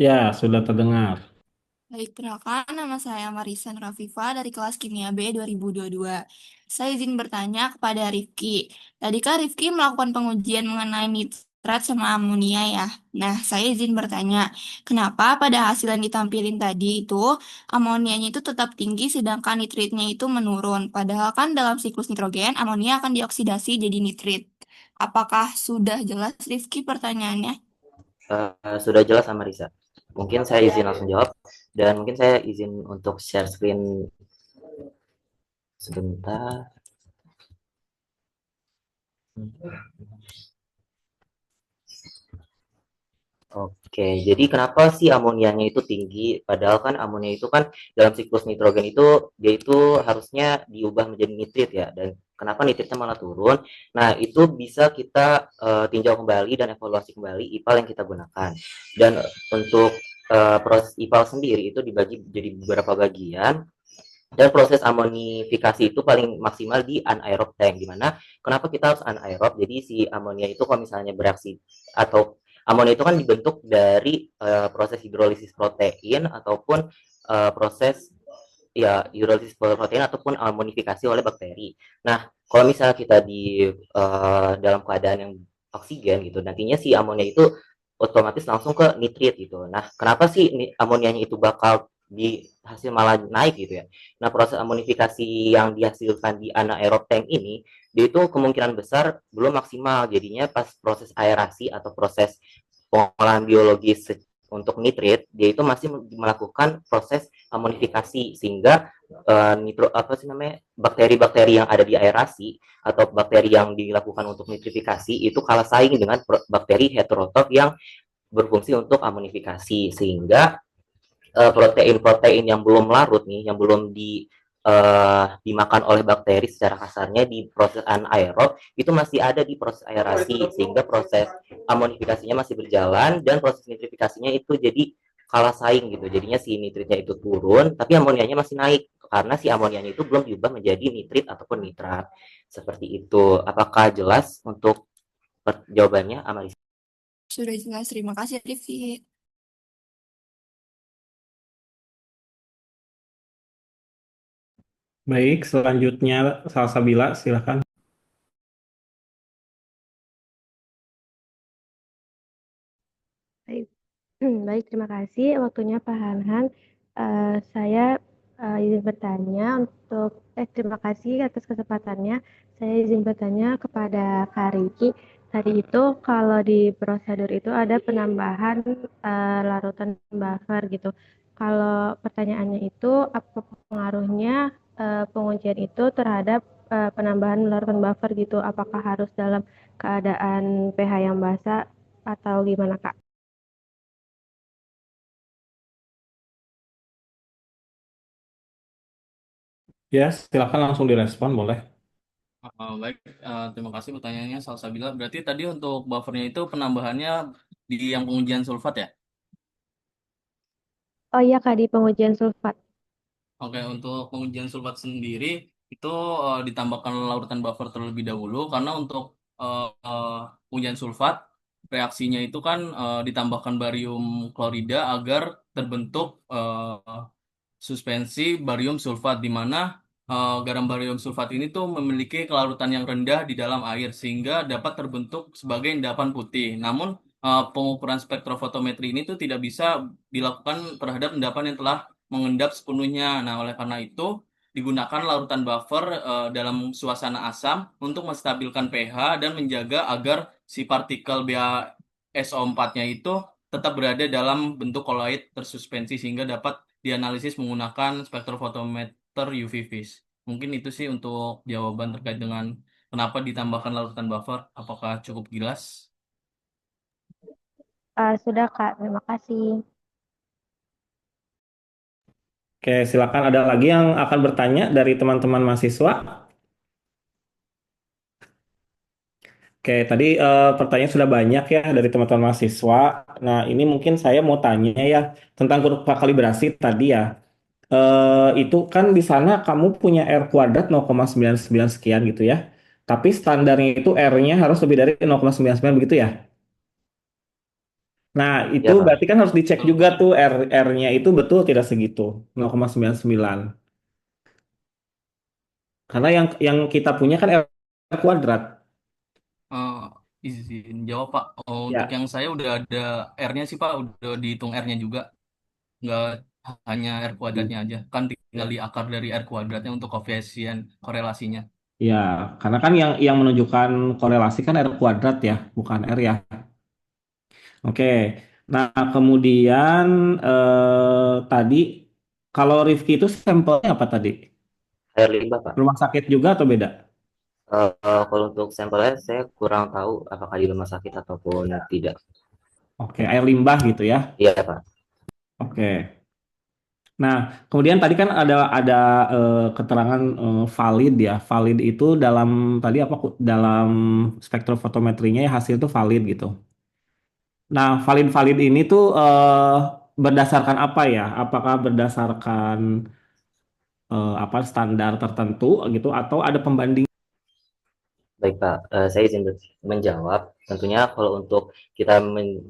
Ya, sudah terdengar. Baik, perkenalkan nama saya Marisa Rafifa dari kelas Kimia B 2022. Saya izin bertanya kepada Rifki. Tadi kan Rifki melakukan pengujian mengenai nitrat sama amonia ya. Nah, saya izin bertanya, kenapa pada hasil yang ditampilin tadi itu amonianya itu tetap tinggi sedangkan nitritnya itu menurun? Padahal kan dalam siklus nitrogen amonia akan dioksidasi jadi nitrit. Apakah sudah jelas Rifki pertanyaannya? Sudah jelas sama Risa. Mungkin saya izin langsung jawab dan mungkin saya izin untuk share screen sebentar. Oke, jadi kenapa sih amonianya itu tinggi? Padahal kan amonia itu kan dalam siklus nitrogen itu dia itu harusnya diubah menjadi nitrit ya. Dan kenapa nitritnya malah turun? Nah, itu bisa kita tinjau kembali dan evaluasi kembali IPAL yang kita gunakan. Dan untuk proses IPAL sendiri itu dibagi jadi beberapa bagian. Dan proses amonifikasi itu paling maksimal di anaerob tank, dimana kenapa kita harus anaerob? Jadi si amonia itu kalau misalnya bereaksi atau amonia itu kan dibentuk dari proses hidrolisis protein ataupun proses ya hidrolisis protein ataupun amonifikasi oleh bakteri. Nah, kalau misalnya kita di dalam keadaan yang oksigen gitu, nantinya si amonia itu otomatis langsung ke nitrit gitu. Nah, kenapa sih amonianya itu bakal di hasil malah naik gitu ya? Nah, proses amonifikasi yang dihasilkan di anaerob tank ini dia itu kemungkinan besar belum maksimal, jadinya pas proses aerasi atau proses pengolahan biologis untuk nitrit dia itu masih melakukan proses amonifikasi sehingga bakteri-bakteri yang ada di aerasi atau bakteri yang dilakukan untuk nitrifikasi itu kalah saing dengan bakteri heterotrof yang berfungsi untuk amonifikasi sehingga protein-protein yang belum larut nih yang belum dimakan oleh bakteri secara kasarnya di proses anaerob itu masih ada di proses aerasi sehingga proses amonifikasinya masih berjalan dan proses nitrifikasinya itu jadi kalah saing gitu, jadinya si nitritnya itu turun tapi amonianya masih naik karena si amonianya itu belum diubah menjadi nitrit ataupun nitrat seperti itu. Apakah jelas untuk jawabannya, Amaris? Sudah jelas, terima kasih Rifki. Baik, selanjutnya Salsabila, silakan. Baik, baik, terima kasih waktunya Pak Hanhan. Saya izin bertanya terima kasih atas kesempatannya. Saya izin bertanya kepada Kak Riki. Tadi itu kalau di prosedur itu ada penambahan larutan buffer gitu. Kalau pertanyaannya itu apa pengaruhnya pengujian itu terhadap penambahan larutan buffer gitu? Apakah harus dalam keadaan pH yang basah atau gimana Kak? Ya, silakan langsung direspon, boleh. Baik, terima kasih pertanyaannya Salsabila. Berarti tadi untuk buffernya itu penambahannya di yang pengujian sulfat ya? Oh iya Kak, di pengujian sulfat. Oke, untuk pengujian sulfat sendiri itu ditambahkan larutan buffer terlebih dahulu karena untuk pengujian sulfat reaksinya itu kan ditambahkan barium klorida agar terbentuk suspensi barium sulfat di mana garam barium sulfat ini tuh memiliki kelarutan yang rendah di dalam air sehingga dapat terbentuk sebagai endapan putih. Namun pengukuran spektrofotometri ini tuh tidak bisa dilakukan terhadap endapan yang telah mengendap sepenuhnya. Nah, oleh karena itu digunakan larutan buffer dalam suasana asam untuk menstabilkan pH dan menjaga agar si partikel BaSO4-nya itu tetap berada dalam bentuk koloid tersuspensi sehingga dapat dianalisis menggunakan spektrofotometer UV vis. Mungkin itu sih untuk jawaban terkait dengan kenapa ditambahkan larutan buffer. Apakah cukup jelas? Sudah, Kak. Terima kasih. Oke, silakan ada lagi yang akan bertanya dari teman-teman mahasiswa. Oke, tadi pertanyaan sudah banyak ya dari teman-teman mahasiswa. Nah, ini mungkin saya mau tanya ya tentang kurva kalibrasi tadi ya. Itu kan di sana kamu punya R kuadrat 0,99 sekian gitu ya. Tapi standarnya itu R-nya harus lebih dari 0,99 begitu ya. Nah, itu Ya, Pak. berarti kan harus dicek Betul. juga tuh R-nya itu betul tidak segitu, 0,99. Karena yang kita punya kan R kuadrat. Eh, izin jawab Pak. Untuk Ya, yang saya udah ada R-nya sih Pak, udah dihitung R-nya juga. Nggak hanya R kuadratnya aja. Kan tinggal diakar dari R kuadratnya untuk koefisien korelasinya. ya, karena kan yang menunjukkan korelasi kan R kuadrat ya, bukan R ya. Oke. Nah, kemudian tadi kalau Rifki itu sampelnya apa tadi? Air limbah, Pak. Rumah sakit juga atau beda? Kalau untuk sampelnya saya kurang tahu apakah di rumah sakit ataupun tidak. Oke, air limbah gitu ya. Iya, Pak. Oke. Nah, kemudian tadi kan ada keterangan valid ya. Valid itu dalam tadi apa dalam spektrofotometrinya ya hasil itu valid gitu. Nah, valid-valid ini tuh berdasarkan apa ya? Apakah berdasarkan apa standar tertentu gitu atau ada pembanding? Baik, Pak. Saya izin menjawab. Tentunya kalau untuk kita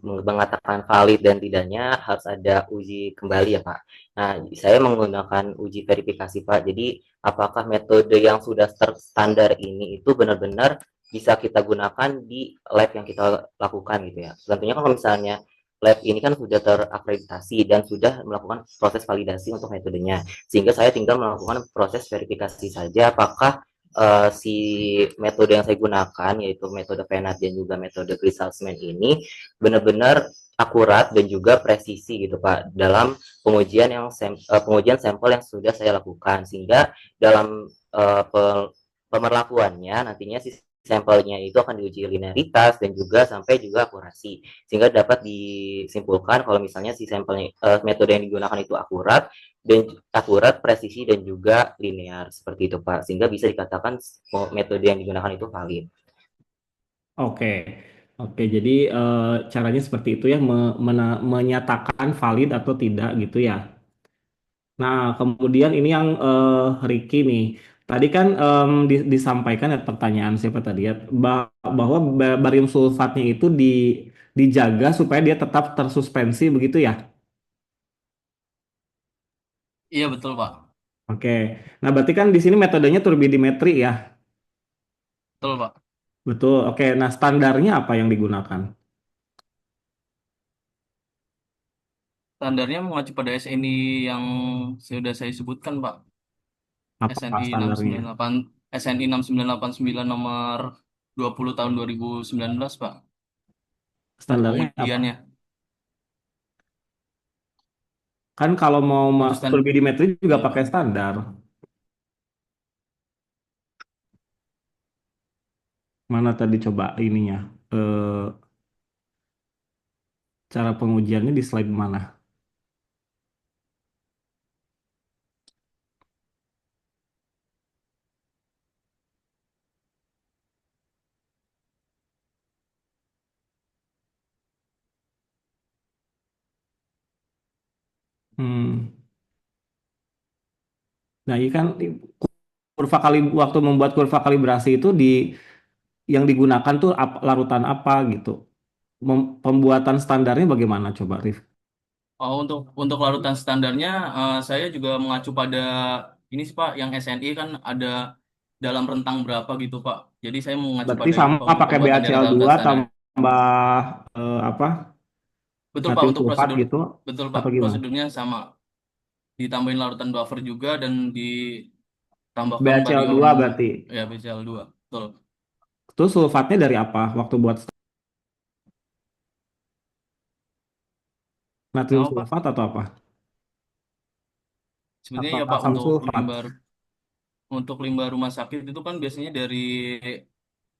mengatakan valid dan tidaknya harus ada uji kembali ya, Pak. Nah, saya menggunakan uji verifikasi, Pak. Jadi, apakah metode yang sudah terstandar ini itu benar-benar bisa kita gunakan di lab yang kita lakukan gitu ya. Tentunya kalau misalnya lab ini kan sudah terakreditasi dan sudah melakukan proses validasi untuk metodenya. Sehingga saya tinggal melakukan proses verifikasi saja apakah si metode yang saya gunakan yaitu metode Venat dan juga metode Krisalsman ini benar-benar akurat dan juga presisi gitu Pak dalam pengujian sampel yang sudah saya lakukan sehingga dalam pemerlakuannya nantinya si sampelnya itu akan diuji linearitas dan juga sampai juga akurasi sehingga dapat disimpulkan kalau misalnya si sampelnya metode yang digunakan itu akurat, presisi dan juga linear seperti itu Pak sehingga bisa dikatakan metode yang digunakan itu valid. Oke. Oke, jadi caranya seperti itu ya menyatakan valid atau tidak gitu ya. Nah, kemudian ini yang Ricky nih. Tadi kan disampaikan ya pertanyaan siapa tadi ya bahwa barium sulfatnya itu dijaga supaya dia tetap tersuspensi begitu ya. Iya betul Pak. Oke. Nah, berarti kan di sini metodenya turbidimetri ya. Betul Pak. Betul. Oke. Nah, standarnya apa yang digunakan? Standarnya mengacu pada SNI yang sudah saya sebutkan Pak. Apa SNI standarnya? 698 SNI 6989 nomor 20 tahun 2019 Pak. Untuk Standarnya apa? pengujiannya. Kan kalau mau Untuk stand turbidimetri juga iya Pak. pakai standar. Mana tadi coba ininya? Eh, cara pengujiannya di slide mana? Hmm. Nah, ini kan kurva kali waktu membuat kurva kalibrasi itu yang digunakan tuh larutan apa gitu. Pembuatan standarnya bagaimana coba, Rif? Oh, untuk larutan standarnya saya juga mengacu pada ini sih Pak, yang SNI kan ada dalam rentang berapa gitu Pak. Jadi saya mengacu Berarti pada itu Pak sama untuk pakai pembuatan dari BACL2 larutan atau standar. apa Betul Pak, natrium untuk sulfat prosedur gitu betul Pak, atau gimana? prosedurnya sama. Ditambahin larutan buffer juga dan ditambahkan barium BaCl2 berarti. ya BCl2. Betul. Terus sulfatnya dari apa waktu buat natrium Kenapa Pak? sulfat atau apa? Sebenarnya Atau ya Pak asam sulfat? untuk limbah rumah sakit itu kan biasanya dari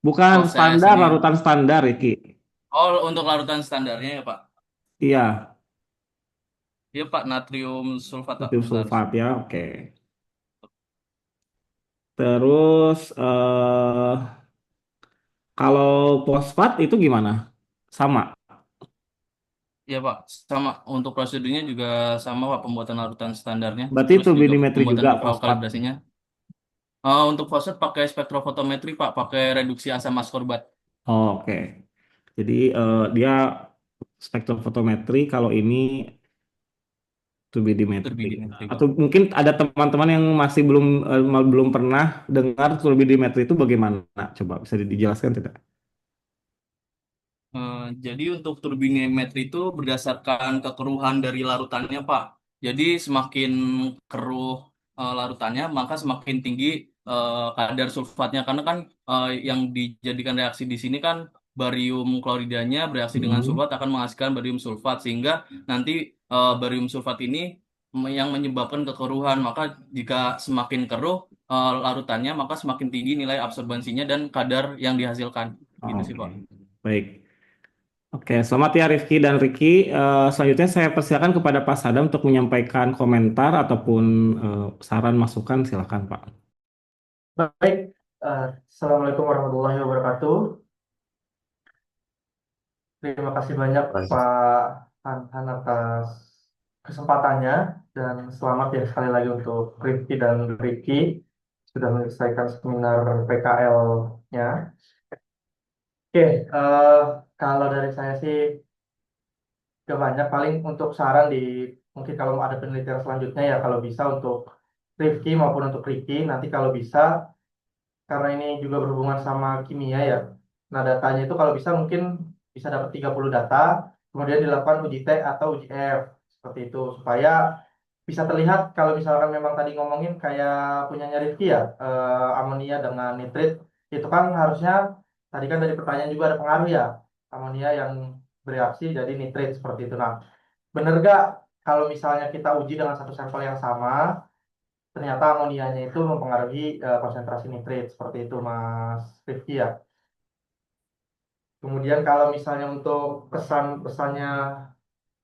Bukan proses standar, ini. larutan standar, Iki. Oh, untuk larutan standarnya ya Pak. Iya, Iya Pak, natrium sulfat Pak. natrium Bentar. sulfat ya, oke. Terus kalau fosfat itu gimana? Sama. Iya Pak, sama untuk prosedurnya juga sama Pak, pembuatan larutan standarnya, Berarti terus juga turbidimetri pembuatan juga profil fosfat. kalibrasinya. Untuk fosfat pakai spektrofotometri Pak, pakai reduksi asam askorbat. Oh, oke. Jadi dia spektrofotometri kalau ini turbidimetri. Turbidimetri Pak. Atau mungkin ada teman-teman yang masih belum pernah dengar turbidimetri itu bagaimana? Coba bisa dijelaskan tidak? Jadi untuk turbidimetri itu berdasarkan kekeruhan dari larutannya Pak. Jadi semakin keruh larutannya, maka semakin tinggi kadar sulfatnya. Karena kan yang dijadikan reaksi di sini kan barium kloridanya bereaksi dengan Hmm. sulfat akan menghasilkan barium sulfat sehingga nanti barium sulfat ini yang menyebabkan kekeruhan. Maka jika semakin keruh larutannya, maka semakin tinggi nilai absorbansinya dan kadar yang dihasilkan. Gitu sih Oke, Pak. baik. Oke, selamat ya Rifki dan Riki. Selanjutnya saya persilakan kepada Pak Sadam untuk menyampaikan komentar ataupun saran masukan, silakan Pak. Baik, Assalamualaikum warahmatullahi wabarakatuh. Terima kasih banyak Pak Han atas kesempatannya dan selamat ya sekali lagi untuk Rifki dan Riki sudah menyelesaikan seminar PKL-nya. Oke, kalau dari saya sih gak banyak, paling untuk saran mungkin kalau ada penelitian selanjutnya ya kalau bisa untuk Rifki maupun untuk Riki nanti kalau bisa karena ini juga berhubungan sama kimia ya. Nah, datanya itu kalau bisa mungkin bisa dapat 30 data, kemudian dilakukan uji T atau uji F seperti itu supaya bisa terlihat kalau misalkan memang tadi ngomongin kayak punyanya Rifki ya, amonia dengan nitrit itu kan harusnya tadi kan dari pertanyaan juga ada pengaruh ya, amonia yang bereaksi jadi nitrit seperti itu. Nah, bener gak kalau misalnya kita uji dengan satu sampel yang sama ternyata amonianya itu mempengaruhi konsentrasi nitrit seperti itu Mas Rifki ya. Kemudian kalau misalnya untuk pesan-pesannya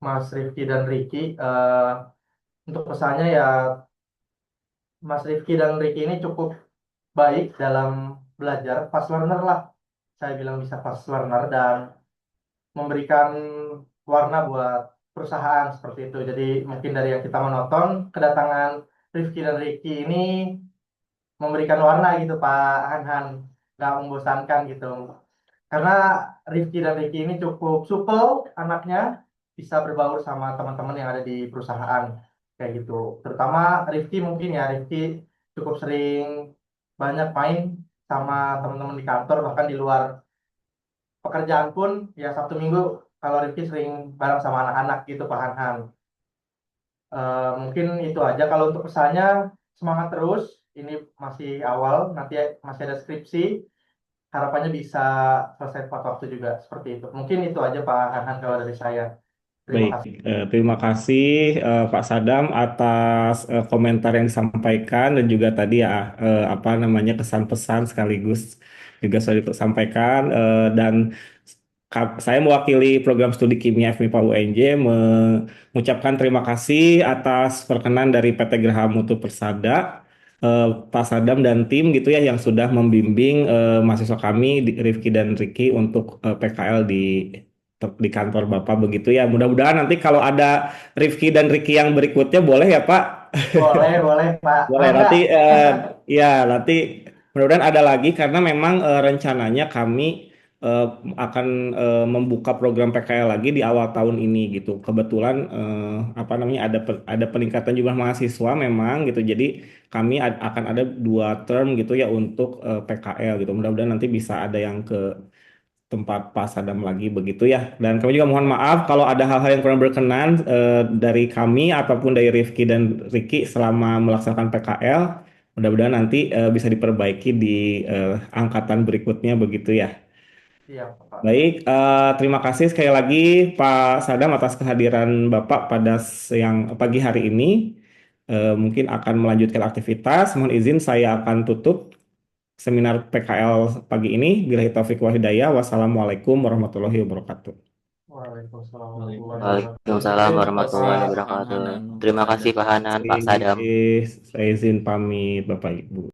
Mas Rifki dan Riki, untuk pesannya ya Mas Rifki dan Riki ini cukup baik dalam belajar, fast learner lah. Saya bilang bisa fast learner dan memberikan warna buat perusahaan seperti itu. Jadi mungkin dari yang kita menonton, kedatangan Rifki dan Riki ini memberikan warna gitu Pak Han, nggak membosankan gitu karena Rifki dan Riki ini cukup supel anaknya bisa berbaur sama teman-teman yang ada di perusahaan kayak gitu terutama Rifki mungkin ya Rifki cukup sering banyak main sama teman-teman di kantor bahkan di luar pekerjaan pun ya Sabtu Minggu kalau Rifki sering bareng sama anak-anak gitu Pak Han. Mungkin itu aja kalau untuk pesannya semangat terus ini masih awal nanti masih ada skripsi harapannya bisa selesai tepat waktu juga seperti itu mungkin itu aja Pak Hanan kalau dari saya terima Baik, kasih. terima kasih Pak Sadam atas komentar yang disampaikan dan juga tadi ya apa namanya kesan pesan sekaligus juga sudah disampaikan dan saya mewakili program studi kimia FMIPA UNJ mengucapkan terima kasih atas perkenan dari PT Graha Mutu Persada, Pak Sadam dan tim gitu ya yang sudah membimbing mahasiswa kami Rifki dan Riki untuk PKL di kantor Bapak begitu ya. Mudah-mudahan nanti kalau ada Rifki dan Riki yang berikutnya boleh ya Pak. Boleh boleh Pak Boleh mangga. nanti ya nanti mudah-mudahan ada lagi karena memang rencananya kami eh, akan membuka program PKL lagi di awal tahun ini gitu. Kebetulan apa namanya ada peningkatan jumlah mahasiswa memang gitu. Jadi kami akan ada 2 term gitu ya untuk PKL gitu. Mudah-mudahan nanti bisa ada yang ke tempat Pak Sadam lagi begitu ya. Dan kami juga mohon maaf kalau ada hal-hal yang kurang berkenan dari kami ataupun dari Rifki dan Riki selama melaksanakan PKL. Mudah-mudahan nanti bisa diperbaiki di angkatan berikutnya begitu ya. Iya, Pak. Baik, terima kasih sekali lagi Pak Sadam atas kehadiran Bapak pada siang pagi hari ini. Mungkin akan melanjutkan aktivitas. Mohon izin saya akan tutup seminar PKL pagi ini. Billahi taufiq wal hidayah. Wassalamualaikum warahmatullahi wabarakatuh. Waalaikumsalam warahmatullahi Waalaikumsalam wabarakatuh. warahmatullahi Pak wabarakatuh. Hanan. Terima kasih Pak Hanan, Pak Sadam. Saya izin pamit Bapak Ibu.